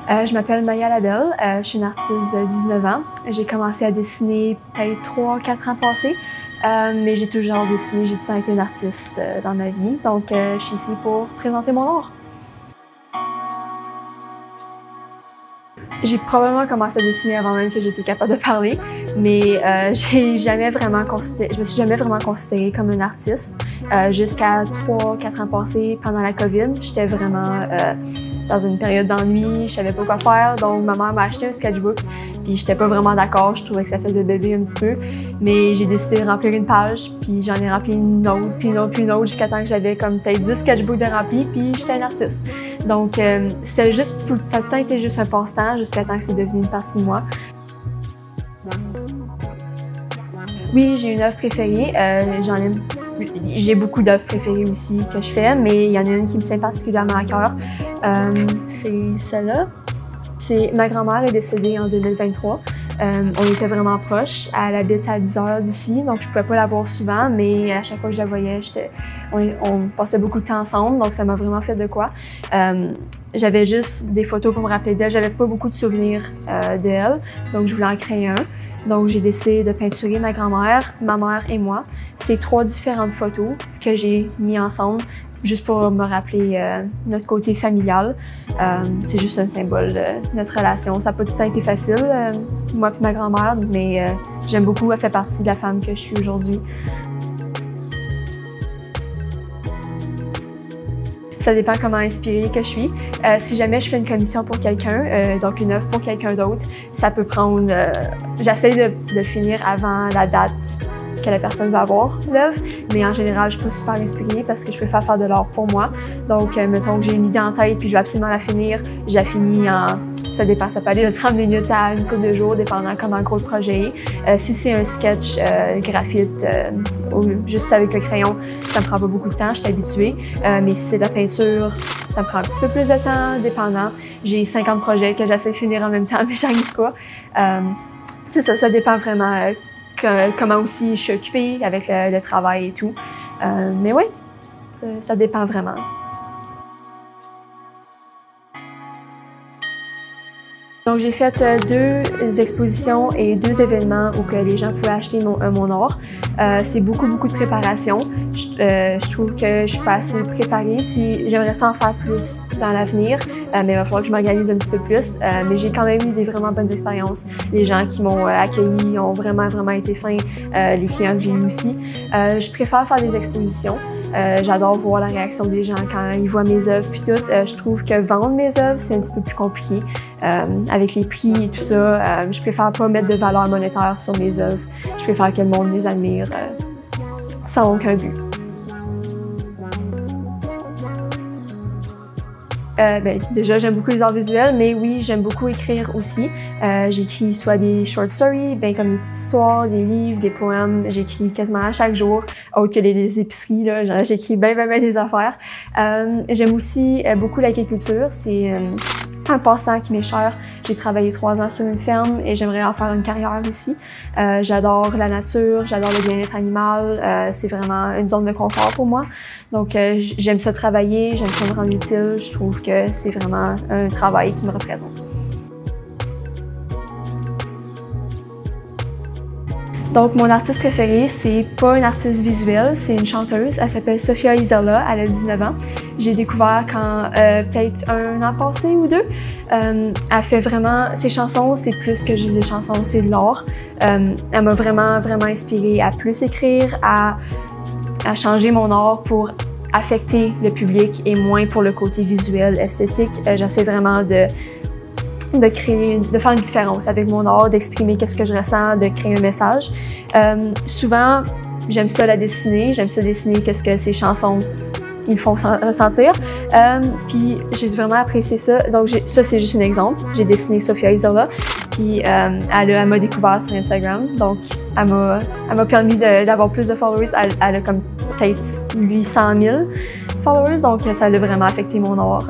Je m'appelle Maya Labelle, je suis une artiste de 19 ans. J'ai commencé à dessiner peut-être 3-4 ans passés, mais j'ai toujours dessiné, j'ai tout le temps été une artiste dans ma vie. Donc, je suis ici pour présenter mon art. J'ai probablement commencé à dessiner avant même que j'étais capable de parler, mais je me suis jamais vraiment considérée comme une artiste. Jusqu'à 3-4 ans passés, pendant la COVID, j'étais vraiment dans une période d'ennui, je savais pas quoi faire, donc ma mère m'a acheté un sketchbook, puis j'étais pas vraiment d'accord, je trouvais que ça faisait bébé un petit peu, mais j'ai décidé de remplir une page, puis j'en ai rempli une autre, puis une autre, puis une autre, jusqu'à temps que j'avais comme peut-être 10 sketchbooks de remplis, puis j'étais une artiste. Donc ça a tout le temps été juste un passe-temps, jusqu'à temps que c'est devenu une partie de moi. Oui, j'ai une œuvre préférée, j'ai beaucoup d'œuvres préférées aussi que je fais, mais il y en a une qui me tient particulièrement à cœur. C'est celle-là. Ma grand-mère est décédée en 2023. On était vraiment proches. Elle habite à 10 heures d'ici, donc je ne pouvais pas la voir souvent, mais à chaque fois que je la voyais, on passait beaucoup de temps ensemble, donc ça m'a vraiment fait de quoi. J'avais juste des photos pour me rappeler d'elle. J'avais pas beaucoup de souvenirs d'elle, donc je voulais en créer un. Donc, j'ai décidé de peinturer ma grand-mère, ma mère et moi. C'est 3 différentes photos que j'ai mis ensemble juste pour me rappeler notre côté familial. C'est juste un symbole de notre relation. Ça n'a pas tout le temps été facile, moi et ma grand-mère, mais j'aime beaucoup. Elle fait partie de la femme que je suis aujourd'hui. Ça dépend comment inspirée que je suis. Si jamais je fais une commission pour quelqu'un, donc une œuvre pour quelqu'un d'autre, ça peut prendre... J'essaie de finir avant la date que la personne va avoir l'œuvre, mais en général, je suis pas super inspirée parce que je préfère faire de l'art pour moi. Donc, mettons que j'ai une idée en tête puis je veux absolument la finir, je la finis en... Ça dépend, ça peut aller de 30 minutes à une couple de jours, dépendant comment gros le projet est. Si c'est un sketch graphite ou juste avec un crayon, ça me prend pas beaucoup de temps, je suis habituée. Mais si c'est de la peinture, ça me prend un petit peu plus de temps, dépendant. J'ai 50 projets que j'essaie de finir en même temps, mais j'arrive pas. C'est ça, ça dépend vraiment comment aussi je suis occupée avec le travail et tout. Mais oui, ça dépend vraiment. Donc, j'ai fait 2 expositions et 2 événements où que les gens pouvaient acheter mon art. C'est beaucoup de préparation. Je trouve que je suis pas assez préparée. J'aimerais ça en faire plus dans l'avenir, mais il va falloir que je m'organise un petit peu plus. Mais j'ai quand même eu des vraiment bonnes expériences. Les gens qui m'ont accueilli ont vraiment été fins. Les clients que j'ai eu aussi. Je préfère faire des expositions. J'adore voir la réaction des gens quand ils voient mes œuvres puis tout. Je trouve que vendre mes œuvres, c'est un petit peu plus compliqué. Avec les prix et tout ça, je préfère pas mettre de valeur monétaire sur mes œuvres. Je préfère que le monde les admire sans aucun but. Déjà, j'aime beaucoup les arts visuels, mais oui, j'aime beaucoup écrire aussi. J'écris soit des short stories, comme des petites histoires, des livres, des poèmes. J'écris quasiment à chaque jour, autre que les épiceries, là. J'écris bien des affaires. J'aime aussi beaucoup l'agriculture. C'est un passe-temps qui m'est cher. J'ai travaillé 3 ans sur une ferme et j'aimerais en faire une carrière aussi. J'adore la nature, j'adore le bien-être animal. C'est vraiment une zone de confort pour moi. Donc, j'aime ça travailler, j'aime ça me rendre utile. Je trouve que c'est vraiment un travail qui me représente. Donc, mon artiste préférée, c'est pas une artiste visuelle, c'est une chanteuse. Elle s'appelle Sofia Isala, elle a 19 ans. J'ai découvert quand peut-être 1 an passé ou 2. Elle fait vraiment... Ses chansons, c'est plus que juste des chansons, c'est de l'art. Elle m'a vraiment inspirée à plus écrire, à changer mon art pour affecter le public et moins pour le côté visuel, esthétique. J'essaie vraiment de faire une différence avec mon art, d'exprimer qu'est-ce que je ressens, de créer un message. Souvent, j'aime ça la dessiner, j'aime ça dessiner qu'est-ce que ces chansons ils me font ressentir. Puis j'ai vraiment apprécié ça. Donc ça, c'est juste un exemple. J'ai dessiné Sofia Isala, puis elle m'a découvert sur Instagram. Donc elle m'a permis d'avoir plus de followers. Elle a comme peut-être 800 000 followers, donc ça a vraiment affecté mon art